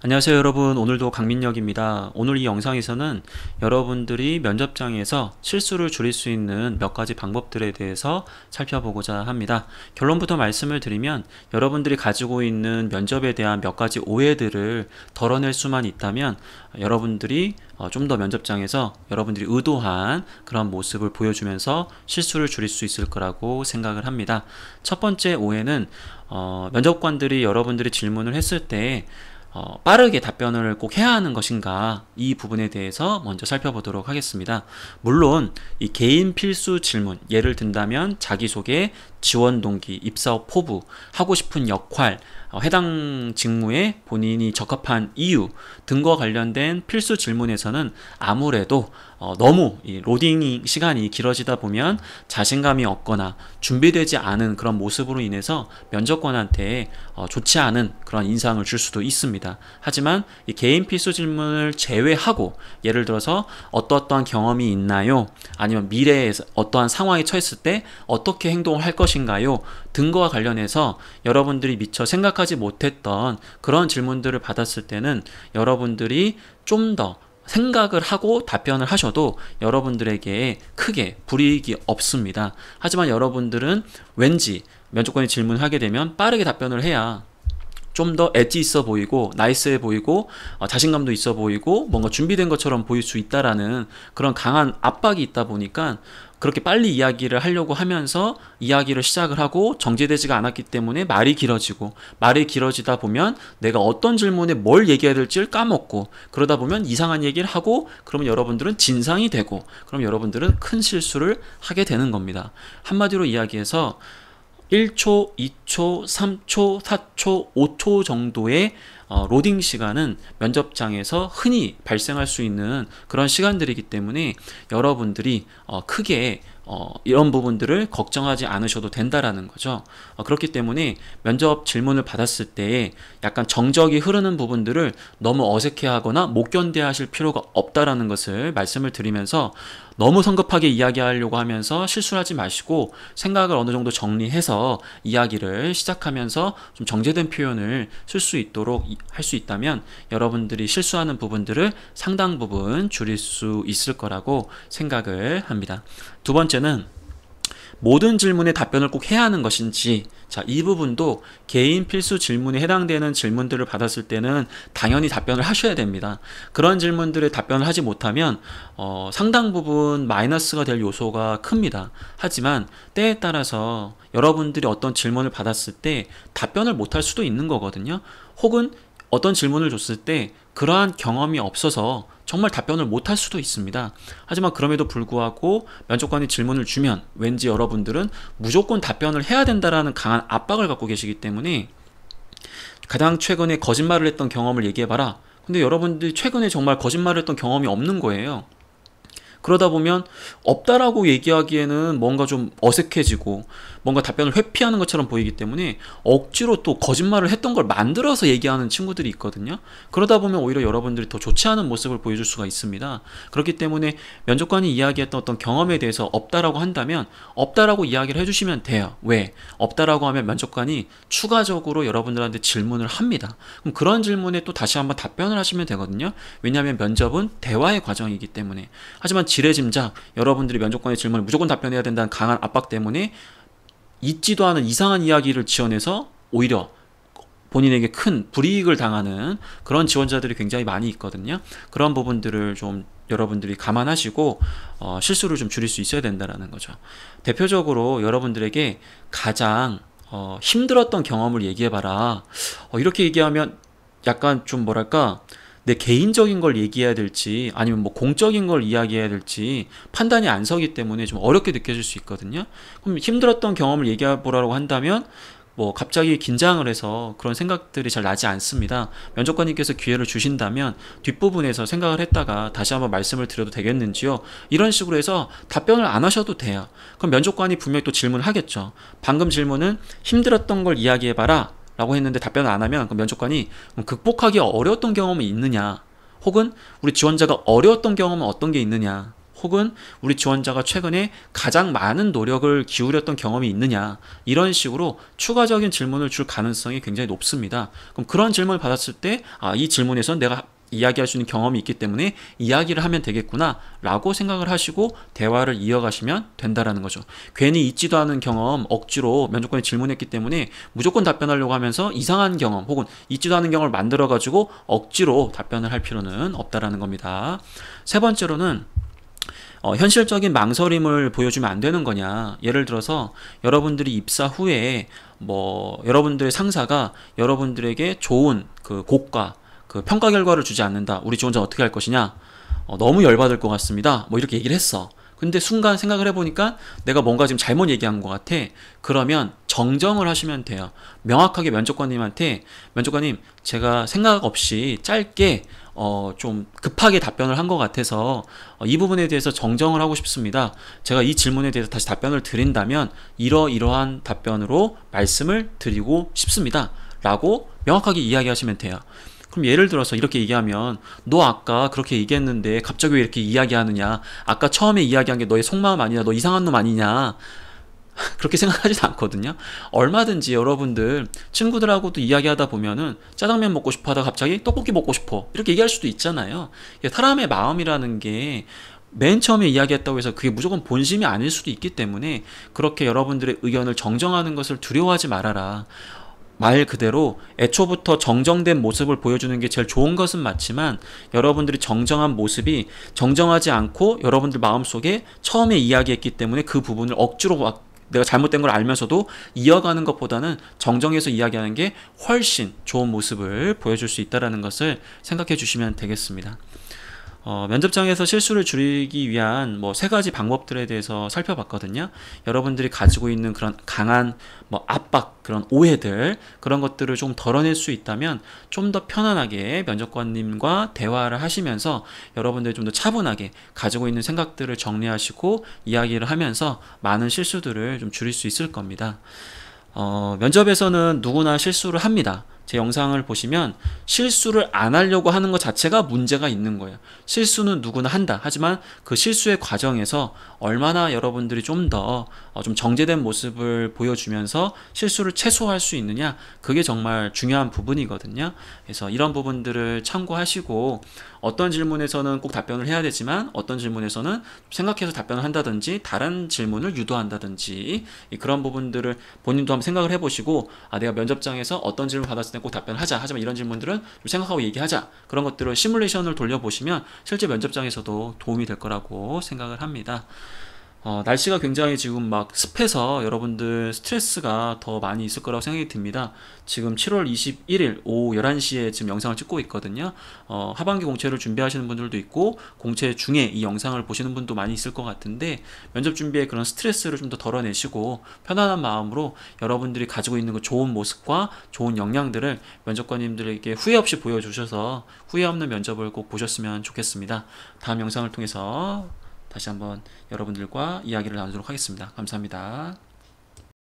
안녕하세요 여러분, 오늘도 강민혁입니다. 오늘 이 영상에서는 여러분들이 면접장에서 실수를 줄일 수 있는 몇 가지 방법들에 대해서 살펴보고자 합니다. 결론부터 말씀을 드리면 여러분들이 가지고 있는 면접에 대한 몇 가지 오해들을 덜어낼 수만 있다면 여러분들이 좀 더 면접장에서 여러분들이 의도한 그런 모습을 보여주면서 실수를 줄일 수 있을 거라고 생각을 합니다. 첫 번째 오해는 면접관들이 여러분들이 질문을 했을 때 빠르게 답변을 꼭 해야 하는 것인가, 이 부분에 대해서 먼저 살펴보도록 하겠습니다. 물론 이 개인 필수 질문, 예를 든다면 자기소개, 지원 동기, 입사업 포부, 하고 싶은 역할, 해당 직무에 본인이 적합한 이유 등과 관련된 필수 질문에서는 아무래도 너무 이 로딩 시간이 길어지다 보면 자신감이 없거나 준비되지 않은 그런 모습으로 인해서 면접관한테 좋지 않은 그런 인상을 줄 수도 있습니다. 하지만 이 개인 필수 질문을 제외하고, 예를 들어서 어떠한 경험이 있나요? 아니면 미래에 어떠한 상황에 처했을 때 어떻게 행동을 할 것인가요? 등과 관련해서 여러분들이 미처 생각하지 못했던 그런 질문들을 받았을 때는 여러분들이 좀 더 생각을 하고 답변을 하셔도 여러분들에게 크게 불이익이 없습니다. 하지만 여러분들은 왠지 면접관이 질문하게 되면 빠르게 답변을 해야 좀 더 엣지 있어 보이고 나이스해 보이고 자신감도 있어 보이고 뭔가 준비된 것처럼 보일 수 있다라는 그런 강한 압박이 있다 보니까 그렇게 빨리 이야기를 하려고 하면서 이야기를 시작을 하고 정제되지가 않았기 때문에 말이 길어지다 보면 내가 어떤 질문에 뭘 얘기해야 될지를 까먹고, 그러다 보면 이상한 얘기를 하고, 그러면 여러분들은 진상이 되고, 그럼 여러분들은 큰 실수를 하게 되는 겁니다. 한마디로 이야기해서 1초, 2초, 3초, 4초, 5초 정도의 로딩 시간은 면접장에서 흔히 발생할 수 있는 그런 시간들이기 때문에 여러분들이 크게 이런 부분들을 걱정하지 않으셔도 된다라는 거죠. 그렇기 때문에 면접 질문을 받았을 때 약간 정적이 흐르는 부분들을 너무 어색해하거나 못 견뎌하실 필요가 없다라는 것을 말씀을 드리면서, 너무 성급하게 이야기하려고 하면서 실수하지 마시고 생각을 어느 정도 정리해서 이야기를 시작하면서 좀 정제된 표현을 쓸 수 있도록 할 수 있다면 여러분들이 실수하는 부분들을 상당 부분 줄일 수 있을 거라고 생각을 합니다. 두 번째는 모든 질문에 답변을 꼭 해야 하는 것인지, 자, 이 부분도 개인 필수 질문에 해당되는 질문들을 받았을 때는 당연히 답변을 하셔야 됩니다. 그런 질문들에 답변을 하지 못하면 상당 부분 마이너스가 될 요소가 큽니다. 하지만 때에 따라서 여러분들이 어떤 질문을 받았을 때 답변을 못할 수도 있는 거거든요. 혹은 어떤 질문을 줬을 때 그러한 경험이 없어서 정말 답변을 못할 수도 있습니다. 하지만 그럼에도 불구하고 면접관이 질문을 주면 왠지 여러분들은 무조건 답변을 해야 된다라는 강한 압박을 갖고 계시기 때문에, 가장 최근에 거짓말을 했던 경험을 얘기해봐라. 근데 여러분들이 최근에 정말 거짓말을 했던 경험이 없는 거예요. 그러다 보면 없다라고 얘기하기에는 뭔가 좀 어색해지고 뭔가 답변을 회피하는 것처럼 보이기 때문에 억지로 또 거짓말을 했던 걸 만들어서 얘기하는 친구들이 있거든요. 그러다 보면 오히려 여러분들이 더 좋지 않은 모습을 보여줄 수가 있습니다. 그렇기 때문에 면접관이 이야기했던 어떤 경험에 대해서 없다라고 한다면 없다라고 이야기를 해주시면 돼요. 왜? 없다라고 하면 면접관이 추가적으로 여러분들한테 질문을 합니다. 그럼 그런 질문에 또 다시 한번 답변을 하시면 되거든요. 왜냐하면 면접은 대화의 과정이기 때문에. 하지만 지레짐작 여러분들이 면접관의 질문에 무조건 답변해야 된다는 강한 압박 때문에 있지도 않은 이상한 이야기를 지어내서 오히려 본인에게 큰 불이익을 당하는 그런 지원자들이 굉장히 많이 있거든요. 그런 부분들을 좀 여러분들이 감안하시고 실수를 좀 줄일 수 있어야 된다는 거죠. 대표적으로 여러분들에게 가장 힘들었던 경험을 얘기해봐라. 이렇게 얘기하면 약간 좀 뭐랄까, 내 개인적인 걸 얘기해야 될지 아니면 뭐 공적인 걸 이야기해야 될지 판단이 안 서기 때문에 좀 어렵게 느껴질 수 있거든요. 그럼 힘들었던 경험을 얘기해 보라고 한다면 뭐 갑자기 긴장을 해서 그런 생각들이 잘 나지 않습니다. 면접관님께서 기회를 주신다면 뒷부분에서 생각을 했다가 다시 한번 말씀을 드려도 되겠는지요? 이런 식으로 해서 답변을 안 하셔도 돼요. 그럼 면접관이 분명히 또 질문하겠죠. 방금 질문은 힘들었던 걸 이야기해봐라 라고 했는데 답변을 안 하면 그 면접관이 극복하기 어려웠던 경험이 있느냐, 혹은 우리 지원자가 어려웠던 경험은 어떤 게 있느냐, 혹은 우리 지원자가 최근에 가장 많은 노력을 기울였던 경험이 있느냐, 이런 식으로 추가적인 질문을 줄 가능성이 굉장히 높습니다. 그럼 그런 질문을 받았을 때 이 질문에서는 내가 이야기할 수 있는 경험이 있기 때문에 이야기를 하면 되겠구나 라고 생각을 하시고 대화를 이어가시면 된다라는 거죠. 괜히 있지도 않은 경험 억지로 면접관이 질문했기 때문에 무조건 답변하려고 하면서 이상한 경험 혹은 있지도 않은 경험을 만들어 가지고 억지로 답변을 할 필요는 없다라는 겁니다. 세 번째로는 현실적인 망설임을 보여주면 안 되는 거냐. 예를 들어서 여러분들이 입사 후에 여러분들의 상사가 여러분들에게 좋은 그 고가 그 평가 결과를 주지 않는다. 우리 지원자 어떻게 할 것이냐? 너무 열받을 것 같습니다. 이렇게 얘기를 했어. 근데 순간 생각을 해보니까 내가 뭔가 지금 잘못 얘기한 것 같아. 그러면 정정을 하시면 돼요. 명확하게 면접관님한테, 면접관님, 제가 생각 없이 짧게 좀 급하게 답변을 한 것 같아서 이 부분에 대해서 정정을 하고 싶습니다. 제가 이 질문에 대해서 다시 답변을 드린다면 이러이러한 답변으로 말씀을 드리고 싶습니다. 라고 명확하게 이야기하시면 돼요. 그럼 예를 들어서 이렇게 얘기하면, 너 아까 그렇게 얘기했는데 갑자기 왜 이렇게 이야기하느냐, 아까 처음에 이야기한 게 너의 속마음 아니냐, 너 이상한 놈 아니냐, 그렇게 생각하지도 않거든요. 얼마든지 여러분들 친구들하고도 이야기하다 보면은 짜장면 먹고 싶어 하다가 갑자기 떡볶이 먹고 싶어 이렇게 얘기할 수도 있잖아요. 사람의 마음이라는 게 맨 처음에 이야기했다고 해서 그게 무조건 본심이 아닐 수도 있기 때문에 그렇게 여러분들의 의견을 정정하는 것을 두려워하지 말아라. 말 그대로 애초부터 정정된 모습을 보여주는 게 제일 좋은 것은 맞지만, 여러분들이 정정한 모습이 정정하지 않고 여러분들 마음속에 처음에 이야기했기 때문에 그 부분을 억지로 내가 잘못된 걸 알면서도 이어가는 것보다는 정정해서 이야기하는 게 훨씬 좋은 모습을 보여줄 수 있다는 것을 생각해 주시면 되겠습니다. 면접장에서 실수를 줄이기 위한 세 가지 방법들에 대해서 살펴봤거든요. 여러분들이 가지고 있는 그런 강한 압박, 그런 오해들, 그런 것들을 좀 덜어낼 수 있다면 좀 더 편안하게 면접관님과 대화를 하시면서 여러분들이 좀 더 차분하게 가지고 있는 생각들을 정리하시고 이야기를 하면서 많은 실수들을 좀 줄일 수 있을 겁니다. 면접에서는 누구나 실수를 합니다. 제 영상을 보시면 실수를 안 하려고 하는 것 자체가 문제가 있는 거예요. 실수는 누구나 한다. 하지만 그 실수의 과정에서 얼마나 여러분들이 좀 더 좀 정제된 모습을 보여주면서 실수를 최소화할 수 있느냐, 그게 정말 중요한 부분이거든요. 그래서 이런 부분들을 참고하시고 어떤 질문에서는 꼭 답변을 해야 되지만 어떤 질문에서는 생각해서 답변을 한다든지 다른 질문을 유도한다든지 그런 부분들을 본인도 한번 생각을 해보시고, 내가 면접장에서 어떤 질문 받았을 때 꼭 답변을 하자, 하지만 이런 질문들은 좀 생각하고 얘기하자, 그런 것들을 시뮬레이션을 돌려보시면 실제 면접장에서도 도움이 될 거라고 생각을 합니다. 날씨가 굉장히 지금 습해서 여러분들 스트레스가 더 많이 있을 거라고 생각이 듭니다. 지금 7월 21일 오후 11시에 지금 영상을 찍고 있거든요. 하반기 공채를 준비하시는 분들도 있고 공채 중에 이 영상을 보시는 분도 많이 있을 것 같은데, 면접 준비에 그런 스트레스를 좀 더 덜어내시고 편안한 마음으로 여러분들이 가지고 있는 그 좋은 모습과 좋은 역량들을 면접관님들에게 후회 없이 보여주셔서 후회 없는 면접을 꼭 보셨으면 좋겠습니다. 다음 영상을 통해서 다시 한번 여러분들과 이야기를 나누도록 하겠습니다. 감사합니다.